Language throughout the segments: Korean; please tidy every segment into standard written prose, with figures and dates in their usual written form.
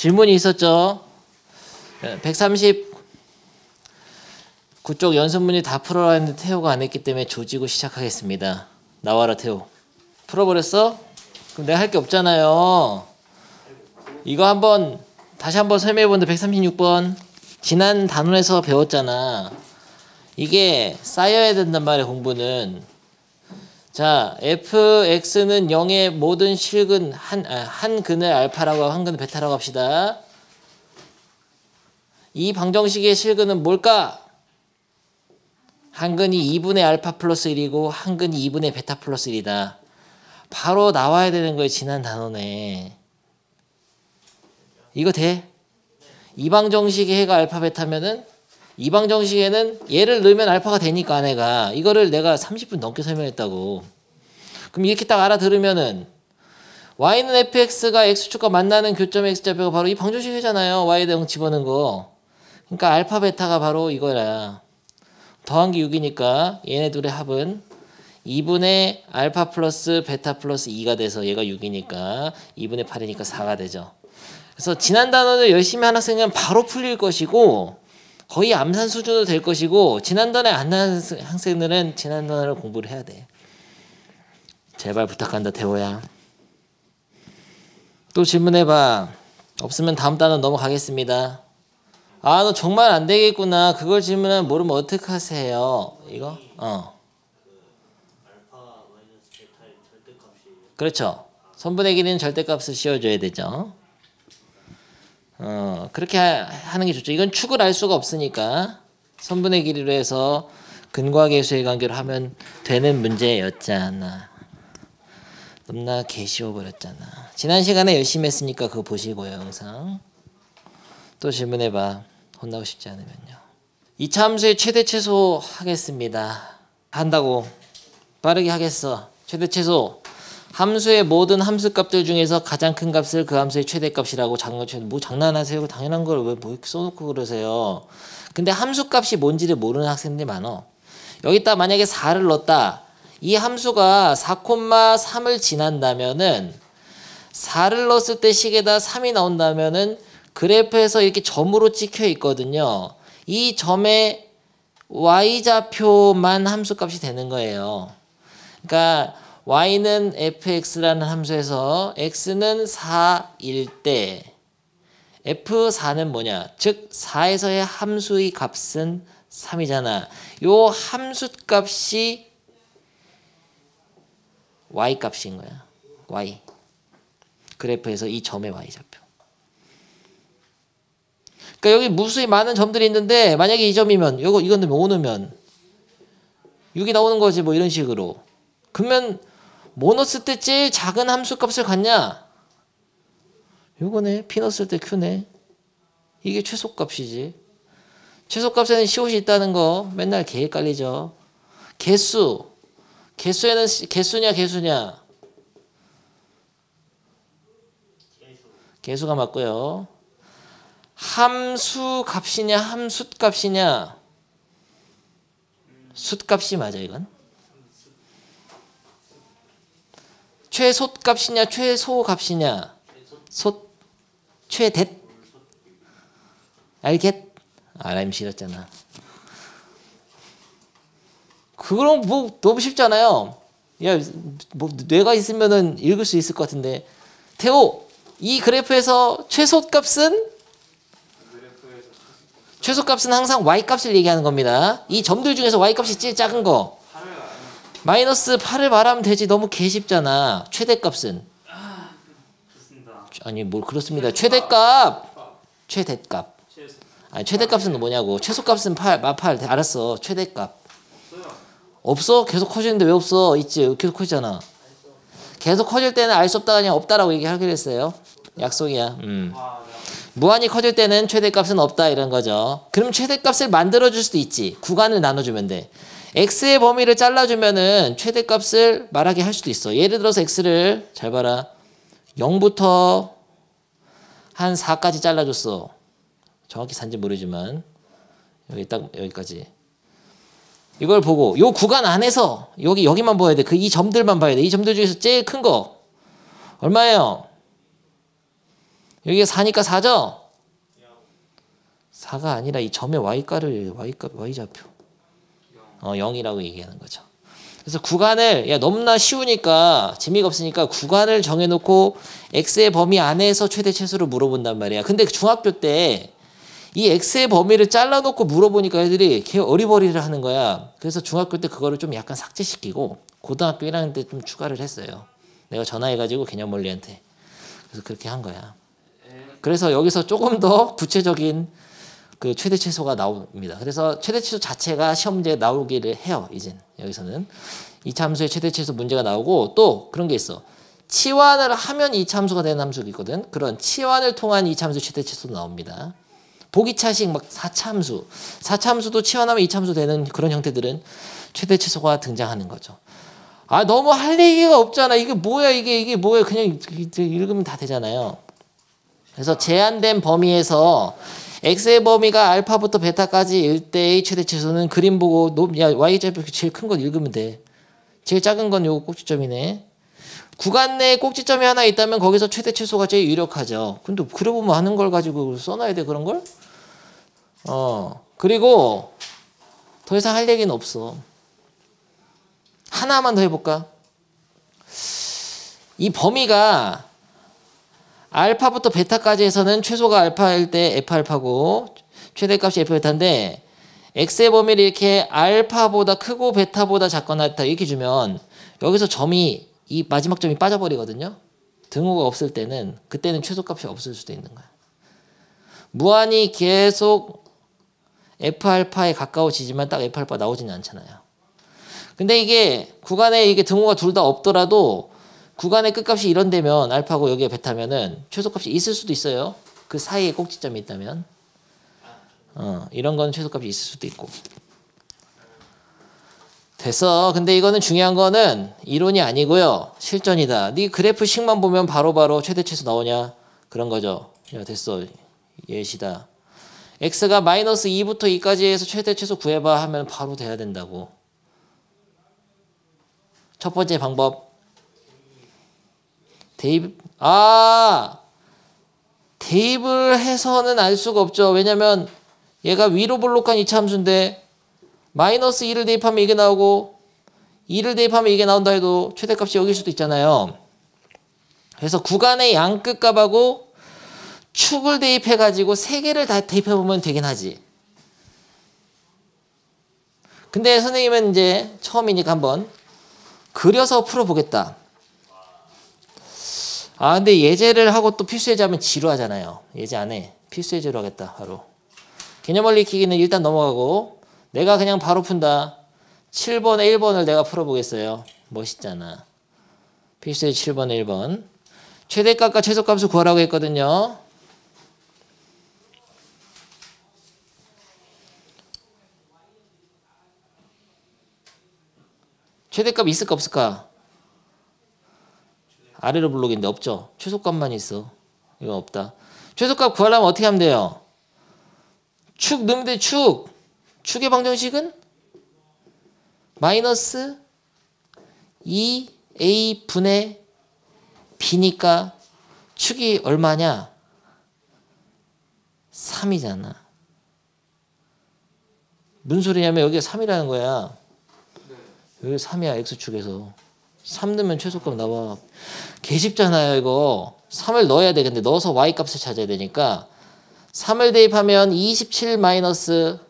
질문이 있었죠. 139쪽 연습문제 다 풀어라 했는데 태호가 안 했기 때문에 조지고 시작하겠습니다. 나와라 태호. 풀어버렸어? 그럼 내가 할 게 없잖아요. 이거 다시 한번 설명해보는데 136번 지난 단원에서 배웠잖아. 이게 쌓여야 된단 말이야. 공부는. 자, fx는 0의 모든 실근 한 근을 알파라고 한 근을 베타라고 합시다. 이 방정식의 실근은 뭘까? 한 근이 2분의 알파 플러스 1이고 한 근이 2분의 베타 플러스 1이다. 바로 나와야 되는 거예요. 지난 단원에. 이거 돼? 이 방정식의 해가 알파 베타면은 이 방정식에는 얘를 넣으면 알파가 되니까 내가 이거를 내가 30분 넘게 설명했다고. 그럼 이렇게 딱 알아들으면은 y는 fx가 x축과 만나는 교점 x좌표가 바로 이 방정식 회잖아요. y에 대응 집어넣은 거. 그러니까 알파 베타가 바로 이거야. 더한 게 6이니까 얘네 둘의 합은 2분의 알파 플러스 베타 플러스 2가 돼서 얘가 6이니까 2분의 8이니까 4가 되죠. 그래서 지난 단원을 열심히 한 학생은 바로 풀릴 것이고 거의 암산 수준으로 될 것이고 지난 단원에 안 한 학생들은 지난 단원을 공부를 해야 돼. 제발 부탁한다 태호야. 또 질문해봐. 없으면 다음 단원 넘어가겠습니다. 아, 너 정말 안 되겠구나. 그걸 질문하면 모르면 어떡하세요? 이거? 그렇죠. 선분의 길이는 절대값을 씌워줘야 되죠. 그렇게 하는 게 좋죠. 이건 축을 알 수가 없으니까 선분의 길이로 해서 근과 계수의 관계로 하면 되는 문제였잖아. 너무나 개쉬워버렸잖아. 지난 시간에 열심히 했으니까 그거 보시고요. 영상. 또 질문해봐. 혼나고 싶지 않으면요. 2차 함수의 최대 최소 하겠습니다. 한다고. 빠르게 하겠어. 최대 최소. 함수의 모든 함수값들 중에서 가장 큰 값을 그 함수의 최대값이라고 작은 것 뭐 장난하세요? 당연한 걸 왜 뭐 이렇게 써놓고 그러세요? 근데 함수값이 뭔지를 모르는 학생들이 많어. 여기다 만약에 4를 넣었다. 이 함수가 4,3을 지난다면은 4를 넣었을 때 식에다 3이 나온다면은 그래프에서 이렇게 점으로 찍혀 있거든요. 이 점의 y좌표만 함수값이 되는 거예요. 그러니까 y는 fx라는 함수에서 x는 4일 때 f4는 뭐냐? 즉 4에서의 함수의 값은 3이잖아. 요 함수값이 y값인 거야. y. 그래프에서 이 점의 y좌표. 그러니까 여기 무수히 많은 점들이 있는데 만약에 이 점이면 이건 5 넣으면 6이 나오는 거지 뭐 이런 식으로. 그러면 뭐 넣었을 때 제일 작은 함수값을 갖냐? 요거네. P 넣었을 때 Q네. 이게 최소값이지. 최소값에는 시옷이 있다는 거 맨날 개 헷갈리죠. 개수. 개수에는 개수냐 개수냐? 개수가 맞고요. 함수 값이냐 함수 값이냐? 숫값이 맞아 이건. 최소 값이냐 최소 값이냐? 최대. 알겠? RM 싫었잖아. 그럼 뭐 너무 쉽잖아요. 야, 뭐 뇌가 있으면은 읽을 수 있을 것 같은데. 태호, 이 그래프에서 최소값은 항상 y값을 얘기하는 겁니다. 이 점들 중에서 y값이 제일 작은 거. 마이너스 8을 말하면 되지. 너무 개쉽잖아. 최대값은. 아니 뭘 그렇습니다. 최대값. 아니 최대값은 뭐냐고. 최소값은 8. 알았어. 최대값. 없어? 계속 커지는데 왜 없어? 있지. 계속 커지잖아. 계속 커질 때는 알 수 없다가 그냥 없다라고 얘기하기로 했어요. 약속이야. 무한히 커질 때는 최대값은 없다 이런 거죠. 그럼 최대값을 만들어줄 수도 있지. 구간을 나눠주면 돼. x의 범위를 잘라주면은 최대값을 말하게 할 수도 있어. 예를 들어서 x를 잘 봐라. 0부터 한 4까지 잘라줬어. 정확히 산지 모르지만 여기까지. 이걸 보고 요 구간 안에서 여기만 봐야 돼. 이 점들만 봐야 돼. 이 점들 중에서 제일 큰 거 얼마예요? 여기가 4니까 4죠? 4가 아니라 이 점의 y값을 y좌표 0이라고 얘기하는 거죠. 그래서 구간을 너무나 쉬우니까 재미가 없으니까 구간을 정해놓고 x의 범위 안에서 최대 최소를 물어본단 말이야. 근데 중학교 때 이 x의 범위를 잘라놓고 물어보니까 애들이 개 어리버리를 하는 거야. 그래서 중학교 때 그거를 좀 약간 삭제시키고 고등학교 1학년 때 좀 추가를 했어요. 내가 전화해가지고 개념원리한테. 그래서 그렇게 한 거야. 그래서 여기서 조금 더 구체적인 그 최대 최소가 나옵니다. 그래서 최대 최소 자체가 시험 문제에 나오기를 해요. 이젠 여기서는 이 참수의 최대 최소 문제가 나오고 또 그런 게 있어. 치환을 하면 이 참수가 되는 함수가 있거든. 그런 치환을 통한 이 참수 최대 최소도 나옵니다. 보기차식 막 4참수, 4참수도 치환하면 2참수 되는 그런 형태들은 최대 최소가 등장하는 거죠. 아 너무 할 얘기가 없잖아. 이게 뭐야 이게 뭐야. 그냥 읽으면 다 되잖아요. 그래서 제한된 범위에서 x의 범위가 알파부터 베타까지 일 때의 최대 최소는 그림 보고 y좌표 제일 큰 건 읽으면 돼. 제일 작은 건 요거 꼭지점이네. 구간 내에 꼭지점이 하나 있다면 거기서 최대 최소가 제일 유력하죠. 근데 그려보면 하는 걸 가지고 써놔야 돼 그런 걸? 그리고 더 이상 할 얘기는 없어. 하나만 더 해볼까? 이 범위가 알파부터 베타까지 해서는 최소가 알파일 때 f 알파고 최대값이 f 베타인데 x의 범위를 이렇게 알파보다 크고 베타보다 작거나 이렇게 주면 여기서 점이 이 마지막 점이 빠져버리거든요. 등호가 없을 때는 그때는 최소값이 없을 수도 있는 거야. 무한히 계속 F알파에 가까워지지만 딱 F알파 나오지는 않잖아요. 근데 이게 구간에 이게 등호가 둘 다 없더라도 구간의 끝값이 이런 데면 알파고 여기에 베타면은 최소값이 있을 수도 있어요. 그 사이에 꼭지점이 있다면. 이런 건 최소값이 있을 수도 있고. 됐어. 근데 이거는 중요한 거는 이론이 아니고요. 실전이다. 네 그래프식만 보면 바로바로 최대 최소 나오냐? 그런 거죠. 야, 됐어. 예시다. x가 마이너스 2부터 2까지 해서 최대 최소 구해봐 하면 바로 돼야 된다고. 첫 번째 방법. 대입을 해서는 알 수가 없죠. 왜냐면 얘가 위로 볼록한 이차함수인데 마이너스 2를 대입하면 이게 나오고 2를 대입하면 이게 나온다 해도 최대값이 여길 수도 있잖아요. 그래서 구간의 양끝값하고 축을 대입해가지고 세 개를 다 대입해보면 되긴 하지. 근데 선생님은 이제 처음이니까 한번 그려서 풀어보겠다. 근데 예제를 하고 또 필수예제 하면 지루하잖아요. 예제 안 해. 필수예제로 하겠다 바로. 개념원리 익히기는 일단 넘어가고 내가 그냥 바로 푼다. 7번에 1번을 내가 풀어보겠어요. 멋있잖아. 필수예제 7번에 1번. 최대값과 최소값을 구하라고 했거든요. 최대값 있을까 없을까? 아래로 블록인데 없죠. 최소값만 있어. 이거 없다. 최소값 구하려면 어떻게 하면 돼요? 축 넣으면 돼. 축의 방정식은 마이너스 2a 분의 b니까 축이 얼마냐? 3이잖아. 무슨 소리냐면 여기가 3이라는 거야. 여기 3이야. x축에서. 3 넣으면 최소값 나와. 개 쉽잖아요 이거. 3을 넣어야 돼. 근데 넣어서 y값을 찾아야 되니까 3을 대입하면 27 마이너스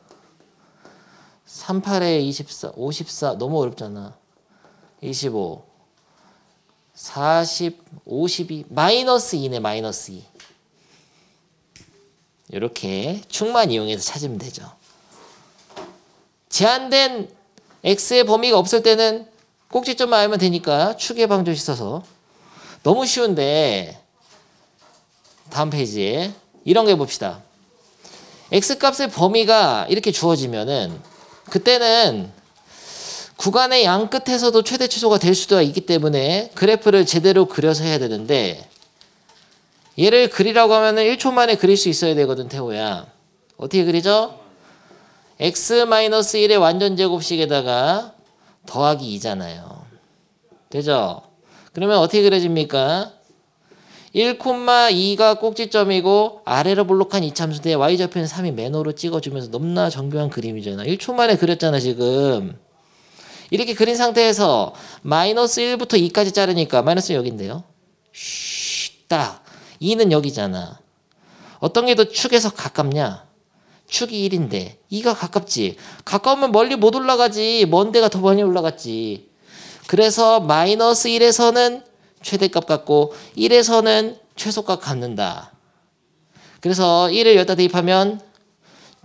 38에 24 54 너무 어렵잖아. 25 40 52 마이너스 2네. 마이너스 2. 이렇게 축만 이용해서 찾으면 되죠. 제한된 x의 범위가 없을 때는 꼭지점만 알면 되니까 축의 방정식 써서. 너무 쉬운데 다음 페이지에 이런 거 해봅시다. x값의 범위가 이렇게 주어지면은 그때는 구간의 양 끝에서도 최대 최소가 될 수도 있기 때문에 그래프를 제대로 그려서 해야 되는데 얘를 그리라고 하면은 1초 만에 그릴 수 있어야 되거든 태호야. 어떻게 그리죠? x-1의 완전제곱식에다가 더하기 2잖아요. 되죠? 그러면 어떻게 그려집니까? 1,2가 꼭지점이고 아래로 볼록한 이참수인데 y좌표는 3이 맨으로 찍어주면서 너무나 정교한 그림이잖아. 1초 만에 그렸잖아 지금. 이렇게 그린 상태에서 마이너스 1부터 2까지 자르니까 마이너스 여기인데요. 딱 2는 여기잖아. 어떤 게 더 축에서 가깝냐? 축이 1인데 2가 가깝지. 가까우면 멀리 못 올라가지. 먼 데가 더 많이 올라갔지. 그래서 마이너스 1에서는 최대값 갖고 1에서는 최소값 갖는다. 그래서 1을 여기다 대입하면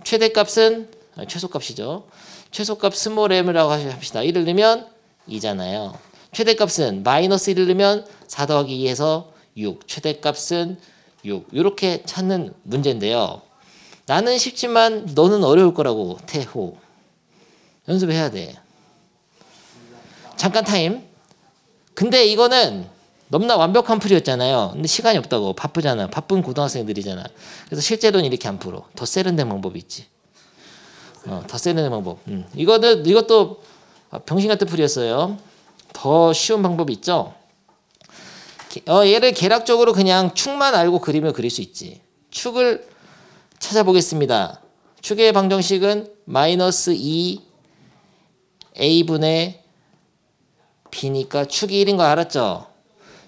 최대값은 최소값이죠. 최소값 스몰 m이라고 합시다. 1을 넣으면 2잖아요. 최대값은 마이너스 1을 넣으면 4 더하기 2에서 6. 최대값은 6. 이렇게 찾는 문제인데요. 나는 쉽지만 너는 어려울 거라고. 태호. 연습해야 돼. 잠깐 타임. 근데 이거는 너무나 완벽한 풀이였잖아요. 근데 시간이 없다고. 바쁘잖아. 바쁜 고등학생들이잖아. 그래서 실제로는 이렇게 안 풀어. 더 세련된 방법이 있지. 더 세련된 방법. 이것도 병신 같은 풀이였어요. 더 쉬운 방법이 있죠. 얘를 계략적으로 그냥 축만 알고 그림을 그릴 수 있지. 축을 찾아보겠습니다. 축의 방정식은 마이너스 2a분의 b니까 축이 1인 거 알았죠?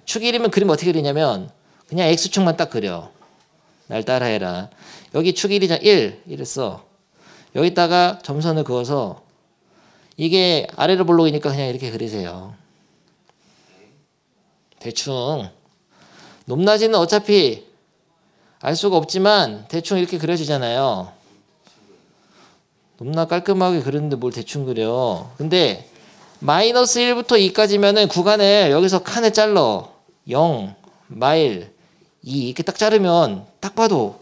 축이 1이면 그림 어떻게 그리냐면 그냥 x축만 딱 그려. 날 따라해라. 여기 축이 1이잖아. 1 써. 여기다가 점선을 그어서 이게 아래로 볼록이니까 그냥 이렇게 그리세요. 대충. 높낮이는 어차피 알 수가 없지만 대충 이렇게 그려지잖아요. 너무나 깔끔하게 그렸는데 뭘 대충 그려. 근데 마이너스 1부터 2까지면은 구간을 여기서 칸을 잘라. 0, 마일, 2 이렇게 딱 자르면 딱 봐도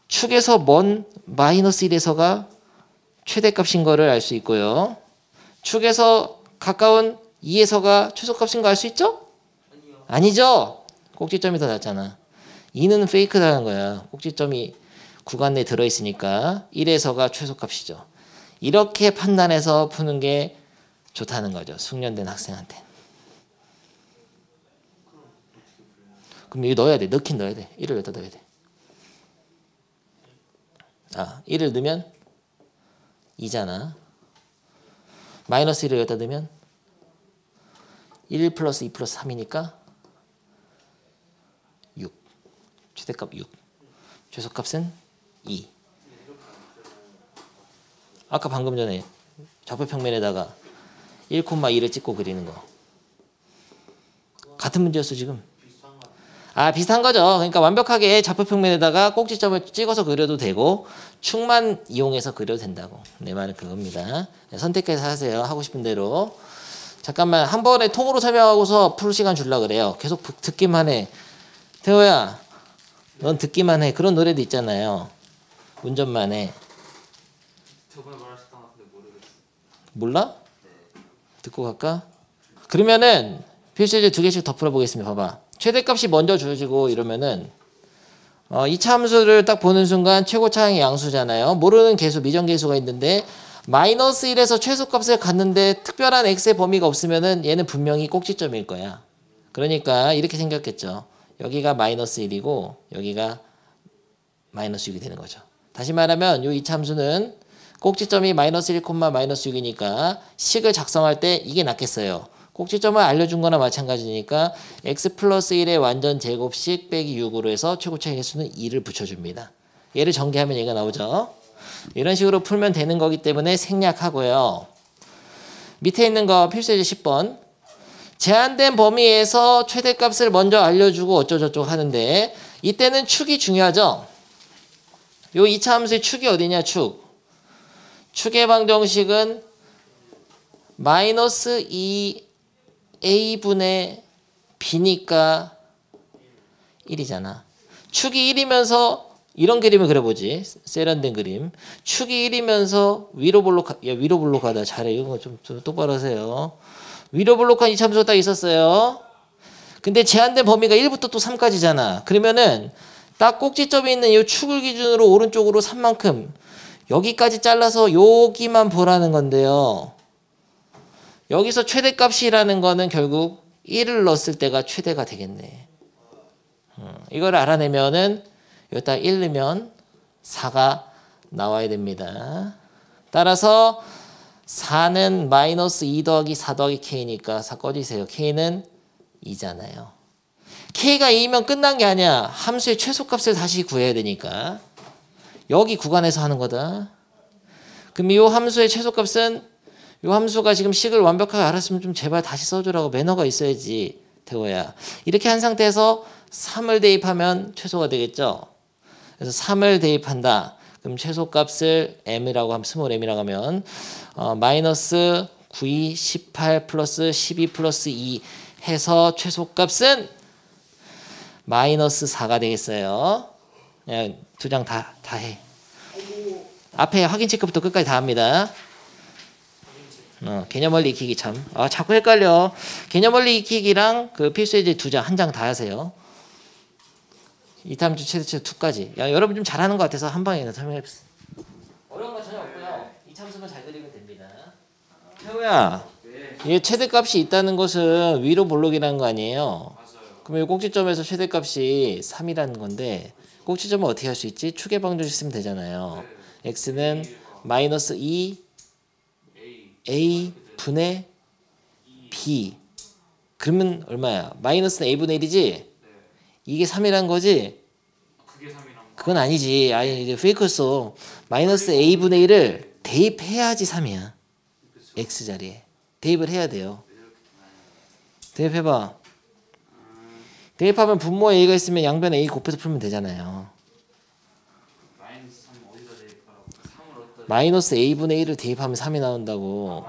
축에서 먼 마이너스 1에서가 최대값인 거를 알 수 있고요. 축에서 가까운 2에서가 최소값인 거 알 수 있죠? 아니죠. 꼭지점이 더 낫잖아. 2는 페이크라는 거야. 꼭지점이 구간 내에 들어있으니까 1에서가 최소값이죠. 이렇게 판단해서 푸는 게 좋다는 거죠. 숙련된 학생한테. 그럼 이거 넣어야 돼. 넣긴 넣어야 돼. 1을 여기다 넣어야 돼. 1을 넣으면 2잖아. 마이너스 1을 여기다 넣으면 1 플러스 2 플러스 3이니까 6. 최대값 6. 최소값은 2. 아까 방금 전에 좌표평면에다가 1,2를 찍고 그리는 거. 같은 문제였어 지금. 비슷한 거죠. 그러니까 완벽하게 좌표평면에다가 꼭지점을 찍어서 그려도 되고 축만 이용해서 그려도 된다고. 내 말은 그겁니다. 선택해서 하세요. 하고 싶은 대로. 잠깐만 한 번에 통으로 설명하고서 풀 시간 주려고 그래요. 계속 듣기만 해. 태호야 넌 듣기만 해. 그런 노래도 있잖아요. 운전만 해. 저번에 말하셨던 것 같은데 모르겠어요. 몰라? 듣고 갈까? 그러면은 필수제 2개씩 더 풀어보겠습니다. 봐봐. 최대값이 먼저 주어지고 이러면은 이차 함수를 딱 보는 순간 최고 차항이 양수잖아요. 모르는 계수, 미정계수가 있는데 마이너스 1에서 최소값을 갖는데 특별한 x의 범위가 없으면은 얘는 분명히 꼭지점일 거야. 그러니까 이렇게 생겼겠죠. 여기가 마이너스 1이고 여기가 마이너스 6이 되는 거죠. 다시 말하면 이 이차 함수는 꼭지점이 마이너스 1, 마이너스 6이니까 식을 작성할 때 이게 낫겠어요. 꼭지점을 알려준 거나 마찬가지니까 x 플러스 1의 완전 제곱식 빼기 6으로 해서 최고차의 개수는 2를 붙여줍니다. 얘를 전개하면 얘가 나오죠. 이런 식으로 풀면 되는 거기 때문에 생략하고요. 밑에 있는 거 필수예제 10번. 제한된 범위에서 최대값을 먼저 알려주고 어쩌고저쩌고 하는데 이때는 축이 중요하죠. 요 2차 함수의 축이 어디냐 축. 축의 방정식은 마이너스 2a분의 b니까 1이잖아. 축이 1이면서 이런 그림을 그려보지. 세련된 그림. 축이 1이면서 위로 볼록하다. 잘해. 이거 좀 똑바로 하세요. 위로 볼록한 이참수가 딱 있었어요. 근데 제한된 범위가 1부터 또 3까지잖아. 그러면은 딱 꼭지점이 있는 이 축을 기준으로 오른쪽으로 3만큼 여기까지 잘라서 여기만 보라는 건데요. 여기서 최대값이라는 거는 결국 1을 넣었을 때가 최대가 되겠네. 이걸 알아내면은 여기다 1 넣으면 4가 나와야 됩니다. 따라서 4는 마이너스 2 더하기 4 더하기 k니까 4 꺼지세요. k는 2잖아요. k가 2면 끝난 게 아니야. 함수의 최소값을 다시 구해야 되니까 여기 구간에서 하는 거다. 그럼 이 함수의 최소값은 이 함수가 지금 식을 완벽하게 알았으면 좀 제발 다시 써주라고 매너가 있어야지 태호야. 이렇게 한 상태에서 3을 대입하면 최소가 되겠죠. 그래서 3을 대입한다. 그럼 최소값을 m이라고 하면 스몰 m이라고 하면 마이너스 9, 18 플러스 12 플러스 2 해서 최소값은 마이너스 4가 되겠어요. 그냥 두 장 다 해. 앞에 확인 체크부터 끝까지 다 합니다. 개념 원리 익히기 참. 자꾸 헷갈려. 개념 원리 익히기랑 그 필수 예제 두 장, 한 장 다 하세요. 이탐주 최대치 2까지. 야, 여러분 좀 잘하는 것 같아서 한 방에 설명해 보세요. 어려운 거 전혀 없고요. 이 참수만 잘 그리면 됩니다. 태우야, 이게 최대값이 있다는 것은 위로 볼록이라는 거 아니에요? 그럼 이 꼭지점에서 최대값이 3이라는 건데 꼭지점은 어떻게 할 수 있지? 추계 방정식 쓰면 되잖아요. x는 마이너스 2 a 분의 b. 그러면 얼마야? 마이너스는 a분의 1이지? 이게 3이란 거지? 그건 아니지. 아니 이제 페이크였어. 마이너스 a분의 1을 대입해야지 3이야. x 자리에. 대입을 해야 돼요. 대입해봐. 대입하면 분모 a가 있으면 양변 a 곱해서 풀면 되잖아요. 마이너스 a분의 1을 대입하면 3이 나온다고.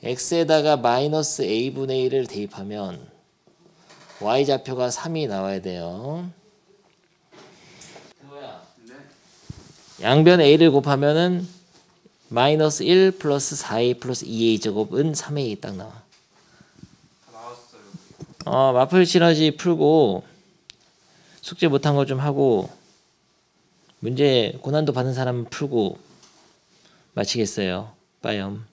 x에다가 마이너스 a분의 1을 대입하면 y좌표가 3이 나와야 돼요. 양변 a를 곱하면은 마이너스 1 플러스 4a 플러스 2a 제곱은 3a 딱 나와. 마플 시너지 풀고 숙제 못한 거 좀 하고 문제 고난도 받은 사람은 풀고 마치겠어요. 빠이엄.